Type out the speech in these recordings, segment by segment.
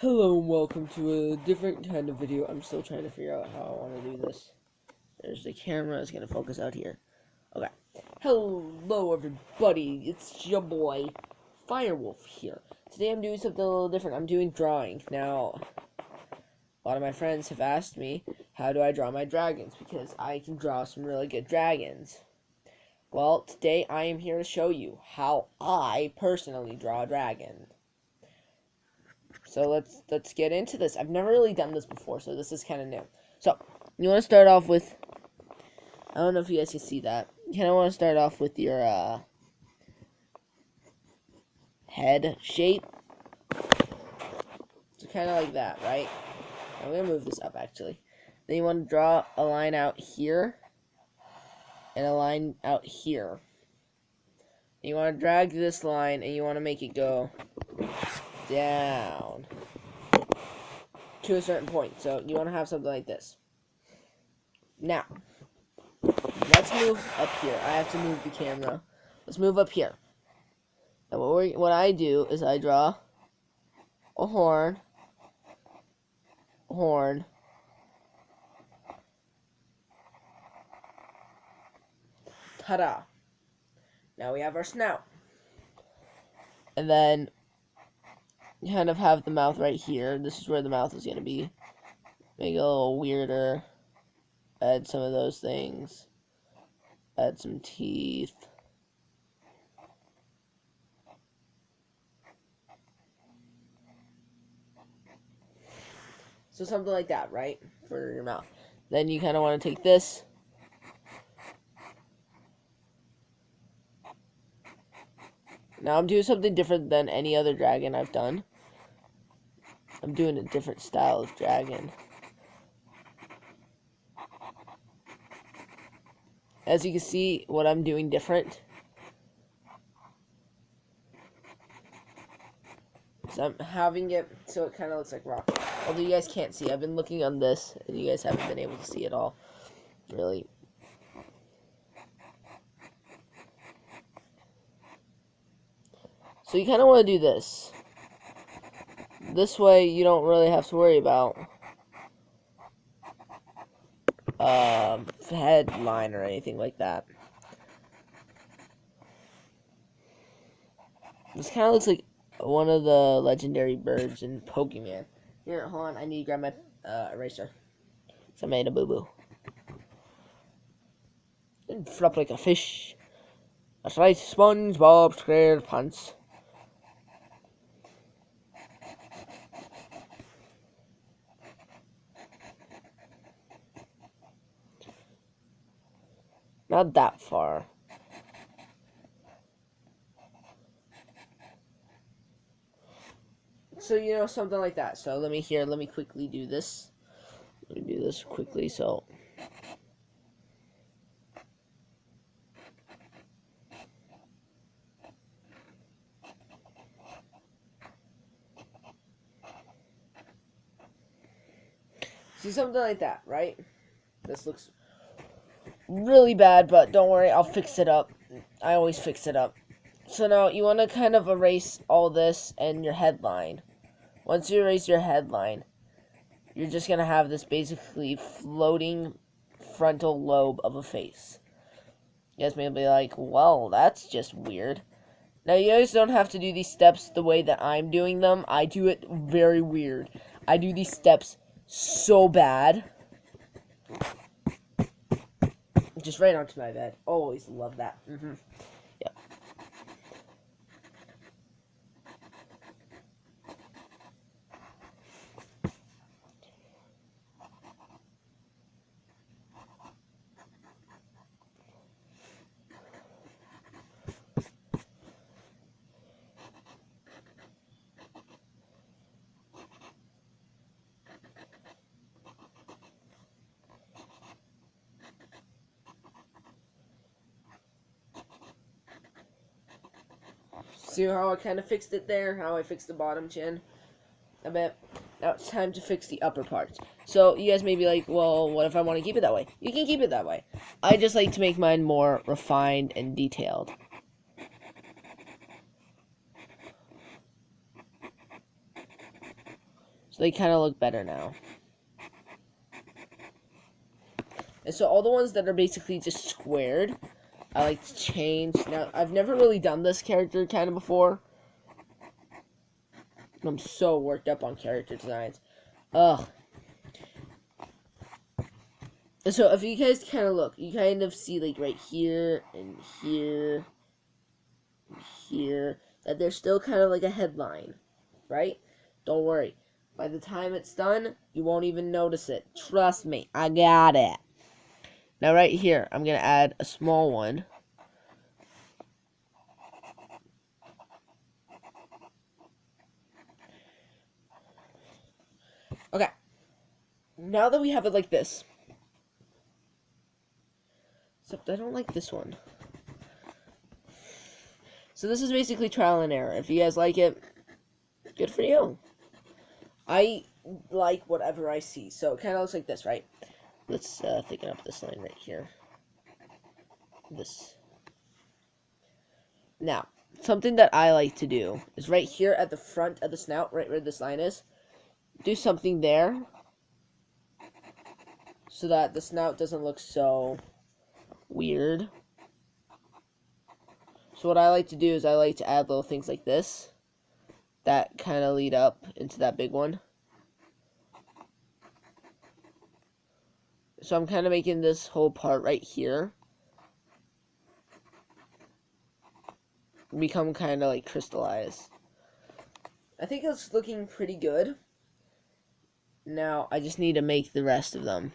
Hello and welcome to a different kind of video. I'm still trying to figure out how I want to do this. There's the camera. It's going to focus out here. Okay. Hello everybody. It's your boy, Firewolf here. Today I'm doing something a little different. I'm doing drawing. Now, a lot of my friends have asked me, how do I draw my dragons? Because I can draw some really good dragons. Well, today I am here to show you how I personally draw a dragon. So let's get into this. I've never really done this before, so this is kind of new. So, you want to start off with, I don't know if you guys can see that. You kind of want to start off with your head shape. So kind of like that, right? I'm going to move this up, actually. Then you want to draw a line out here and a line out here. And you want to drag this line and you want to make it go down to a certain point. So you want to have something like this. Now, let's move up here. I have to move the camera. Let's move up here. And what I do is I draw a horn, ta-da. Now we have our snout. And then you kind of have the mouth right here. This is where the mouth is going to be. Make it a little weirder. Add some of those things. Add some teeth. So something like that, right? For your mouth. Then you kind of want to take this. Now I'm doing something different than any other dragon I've done. I'm doing a different style of dragon. As you can see, what I'm doing different is I'm having it so it kind of looks like rock. Although you guys can't see, I've been looking on this, and you guys haven't been able to see it all, really. So you kind of want to do this. This way, you don't really have to worry about headline or anything like that. This kind of looks like one of the legendary birds in Pokemon. Here, hold on, I need to grab my eraser. So I made a boo-boo. And flop like a fish. That's right, SpongeBob SquarePants. Not that far. So, you know, something like that. So, let me quickly do this. Let me do this quickly, so. See, something like that, right? This looks really bad, but don't worry, I'll fix it up. I always fix it up. So now, you want to kind of erase all this and your headline. Once you erase your headline, you're just going to have this basically floating frontal lobe of a face. You guys may be like, well, that's just weird. Now, you guys don't have to do these steps the way that I'm doing them. I do it very weird. I do these steps so bad. Just right onto my bed. Always love that. Yep. See how I kind of fixed it there? How I fixed the bottom chin? A bit. Now it's time to fix the upper parts. So you guys may be like, well, what if I want to keep it that way? You can keep it that way. I just like to make mine more refined and detailed. So they kind of look better now. And so all the ones that are basically just squared, I like to change. Now, I've never really done this character kind of before. I'm so worked up on character designs. Ugh. And so if you guys kind of look, you kind of see like right here and here and here that there's still kind of like a headline, right? Don't worry. By the time it's done, you won't even notice it. Trust me, I got it. Now right here, I'm going to add a small one. Okay. Now that we have it like this. Except I don't like this one. So this is basically trial and error. If you guys like it, good for you. I like whatever I see. So it kind of looks like this, right? Let's thicken up this line right here. This. Now, something that I like to do is right here at the front of the snout, right where this line is, do something there so that the snout doesn't look so weird. So what I like to do is I like to add little things like this that kind of lead up into that big one. So I'm kind of making this whole part right here become kind of like crystallized. I think it's looking pretty good. Now I just need to make the rest of them.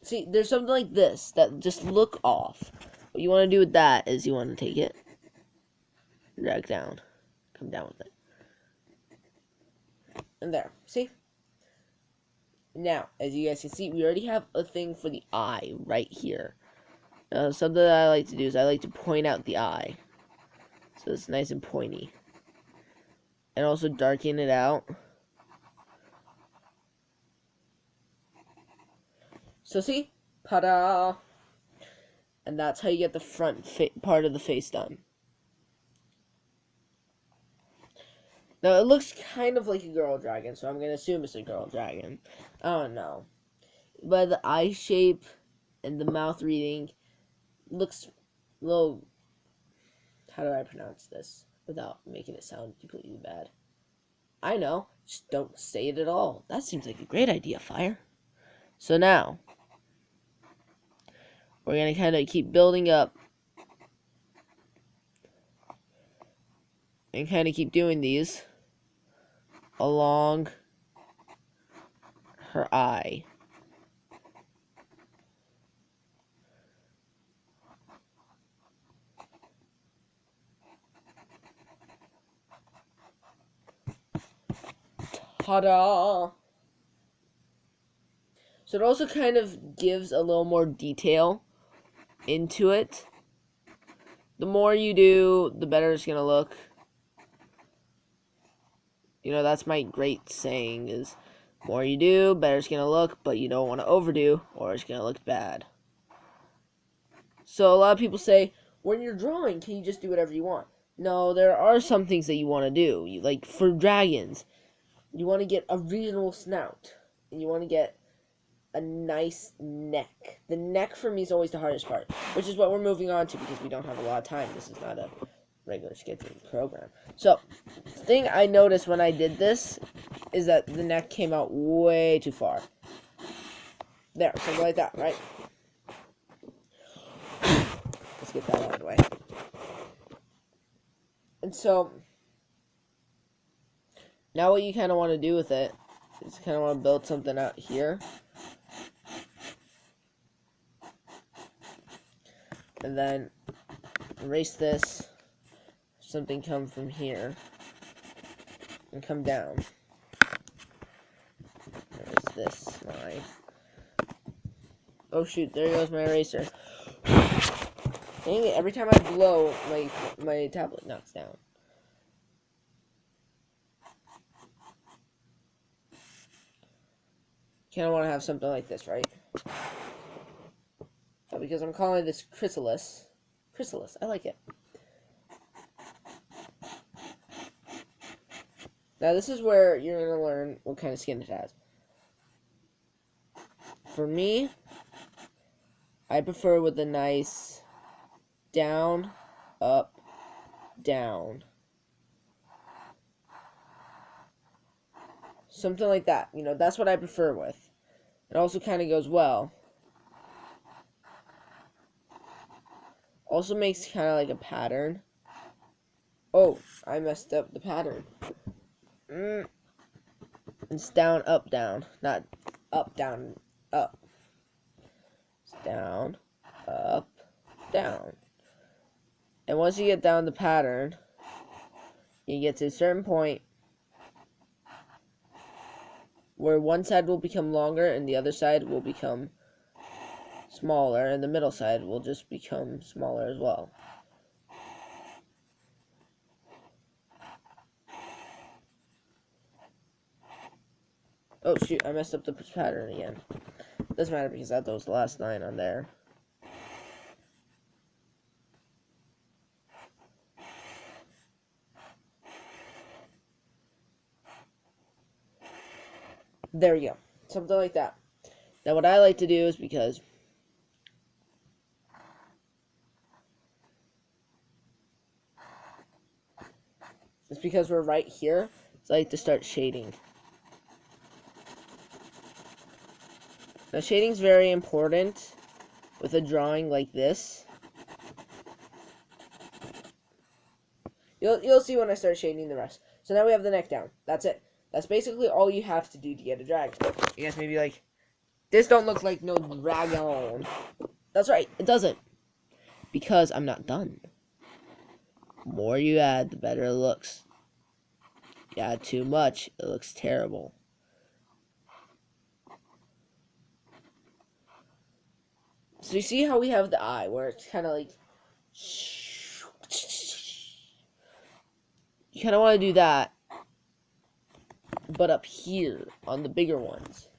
See, there's something like this that just look off. What you want to do with that is you want to take it, drag down, come down with it. And there, see? Now, as you guys can see, we already have a thing for the eye right here. Something that I like to do is I like to point out the eye. So it's nice and pointy. And also darken it out. So see? Ta-da! And that's how you get the front part of the face done. Now, it looks kind of like a girl dragon, so I'm going to assume it's a girl dragon. I don't know. But the eye shape and the mouth reading looks a little... How do I pronounce this without making it sound completely bad? I know. Just don't say it at all. That seems like a great idea, Fire. So now, we're going to kind of keep building up and kind of keep doing these along her eye. Ta-da! So it also kind of gives a little more detail into it. The more you do, the better it's going to look. You know, that's my great saying is, more you do, better it's going to look, but you don't want to overdo or it's going to look bad. So a lot of people say, when you're drawing, can you just do whatever you want? No, there are some things that you want to do. Like for dragons, you want to get a reasonable snout, and you want to get a nice neck. The neck for me is always the hardest part, which is what we're moving on to because we don't have a lot of time. This is not a regular scheduled program. So, the thing I noticed when I did this is that the neck came out way too far. There, something like that, right? Let's get that out of the way. And so, now what you kind of want to do with it is kind of want to build something out here. And then erase this, something come from here, and come down. Erase this line. Oh shoot, there goes my eraser. Dang it, every time I blow, my tablet knocks down. Kinda wanna have something like this, right? So because I'm calling this chrysalis. Chrysalis, I like it. Now this is where you're going to learn what kind of skin it has. For me, I prefer with a nice down, up, down. Something like that. You know, that's what I prefer with. It also kind of goes well. Also makes kind of like a pattern. Oh, I messed up the pattern. It's down, up, down. Not up, down, up. It's down, up, down. And once you get down the pattern, you get to a certain point where one side will become longer and the other side will become smaller, and the middle side will just become smaller as well. Oh shoot, I messed up the pattern again. Doesn't matter because that was the last line on there. There we go. Something like that. Now what I like to do is because we're right here, so I like to start shading. Now shading is very important with a drawing like this. You'll see when I start shading the rest. So now we have the neck down. That's it. That's basically all you have to do to get a dragon. You guys may be like, this don't look like no dragon. That's right, it doesn't. Because I'm not done. The more you add, the better it looks. You add too much, it looks terrible. So you see how we have the eye, where it's kind of like... You kind of want to do that, but up here, on the bigger ones.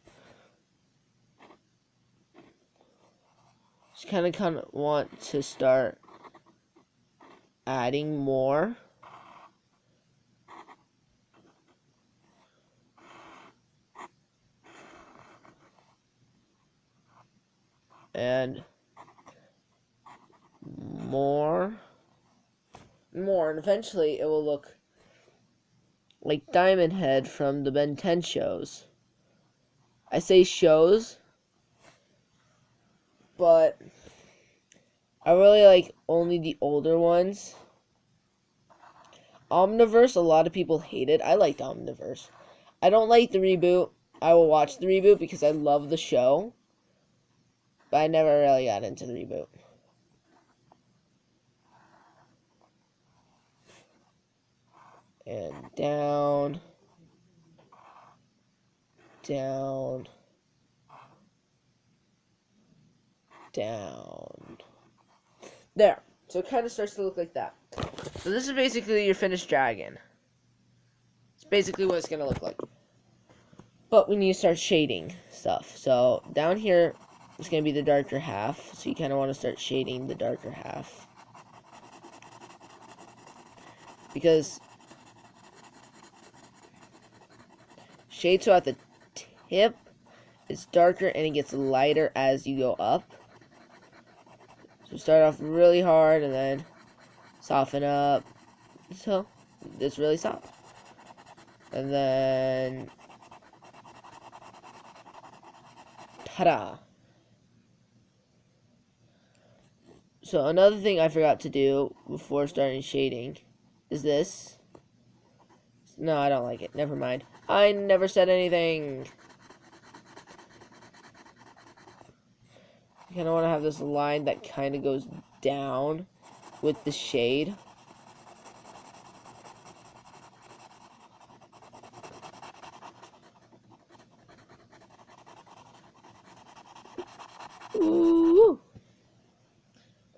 Just kind of want to start adding more. And more, and eventually it will look like Diamond Head from the Ben 10 shows. I say shows, but I really like only the older ones. Omniverse, a lot of people hate it. I liked Omniverse. I don't like the reboot. I will watch the reboot because I love the show, but I never really got into the reboot. And down, down, down. There. So it kind of starts to look like that. So this is basically your finished dragon. It's basically what it's going to look like. But we need to start shading stuff. So down here is going to be the darker half. So you kind of want to start shading the darker half. Because shade so at the tip it's darker and it gets lighter as you go up. So start off really hard and then soften up. So it's really soft. And then ta-da! So another thing I forgot to do before starting shading is this. No, I don't like it. Never mind. I never said anything. You kind of want to have this line that kind of goes down with the shade. Ooh.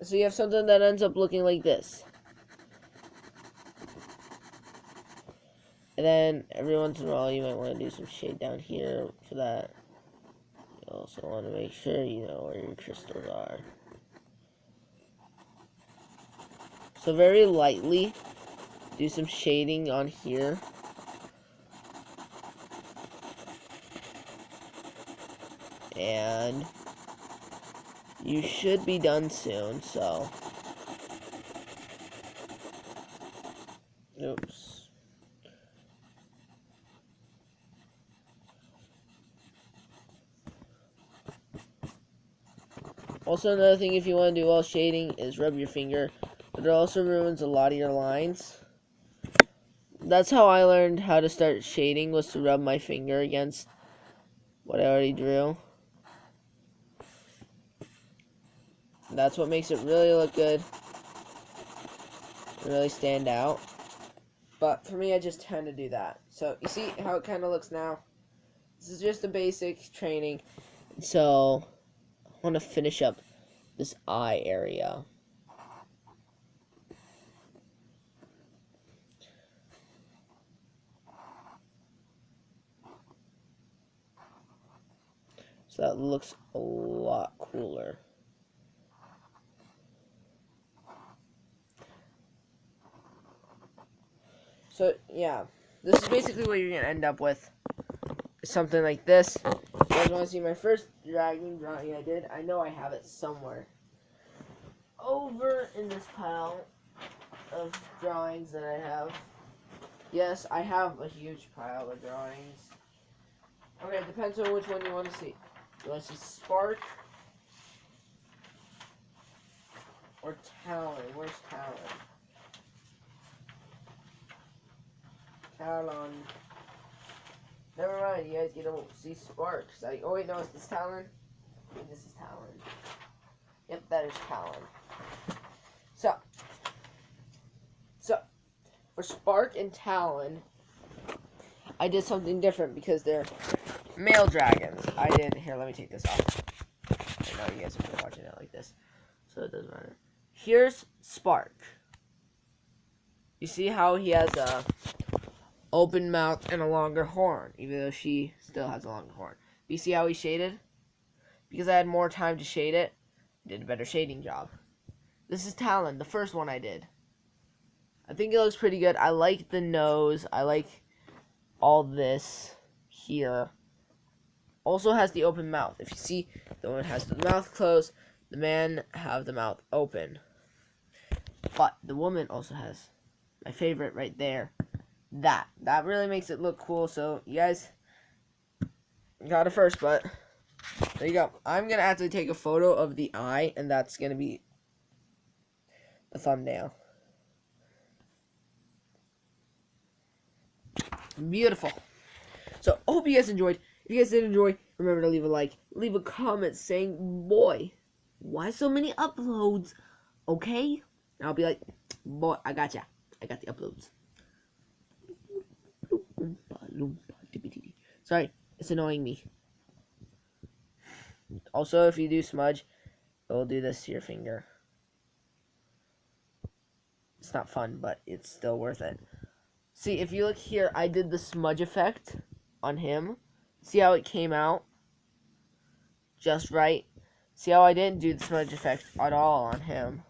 So you have something that ends up looking like this. And then every once in a while you might want to do some shade down here for that. You also want to make sure you know where your crystals are. So very lightly do some shading on here. And you should be done soon, so. Oops. Also, another thing if you want to do all shading is rub your finger, but it also ruins a lot of your lines. That's how I learned how to start shading, was to rub my finger against what I already drew. That's what makes it really look good, really stand out. But for me, I just tend to do that. So you see how it kind of looks now? This is just a basic training. So I want to finish up this eye area. So that looks a lot cooler. So yeah, this is basically what you're gonna end up with. Something like this. You guys want to see my first dragon drawing I did? I know I have it somewhere. Over in this pile of drawings that I have. Yes, I have a huge pile of drawings. Okay, it depends on which one you want to see. You want to see Spark or Talon? Where's Talon? Talon. Never mind, you guys get to see Spark. Oh wait, no, is this Talon? I think this is Talon. Yep, that is Talon. So, for Spark and Talon, I did something different because they're male dragons. Here, let me take this off. I know you guys have been watching it like this, so it doesn't matter. Here's Spark. You see how he has a open mouth and a longer horn, even though she still has a longer horn. You see how he shaded? Because I had more time to shade it, I did a better shading job. This is Talon, the first one I did. I think it looks pretty good. I like the nose. I like all this here. Also has the open mouth. If you see, the one has the mouth closed, the man have the mouth open. But the woman also has my favorite right there. That really makes it look cool. So you guys got it first, but there you go. I'm gonna actually take a photo of the eye, and that's gonna be the thumbnail. Beautiful. So I hope you guys enjoyed. If you guys did enjoy, remember to leave a like, leave a comment saying, boy, why so many uploads? Okay? And I'll be like, boy, I got the uploads. Sorry, it's annoying me. Also, if you do smudge, it will do this to your finger. It's not fun, but it's still worth it. See, if you look here, I did the smudge effect on him. See how it came out just right? See how I didn't do the smudge effect at all on him?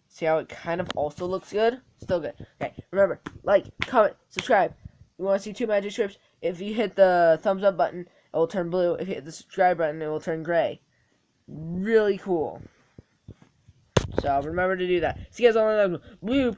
See how it kind of also looks good? Still good. Okay, remember, like, comment, subscribe. You want to see 2 magic strips? If you hit the thumbs up button, it will turn blue. If you hit the subscribe button, it will turn gray. Really cool. So remember to do that. See you guys on the next one. Bloop.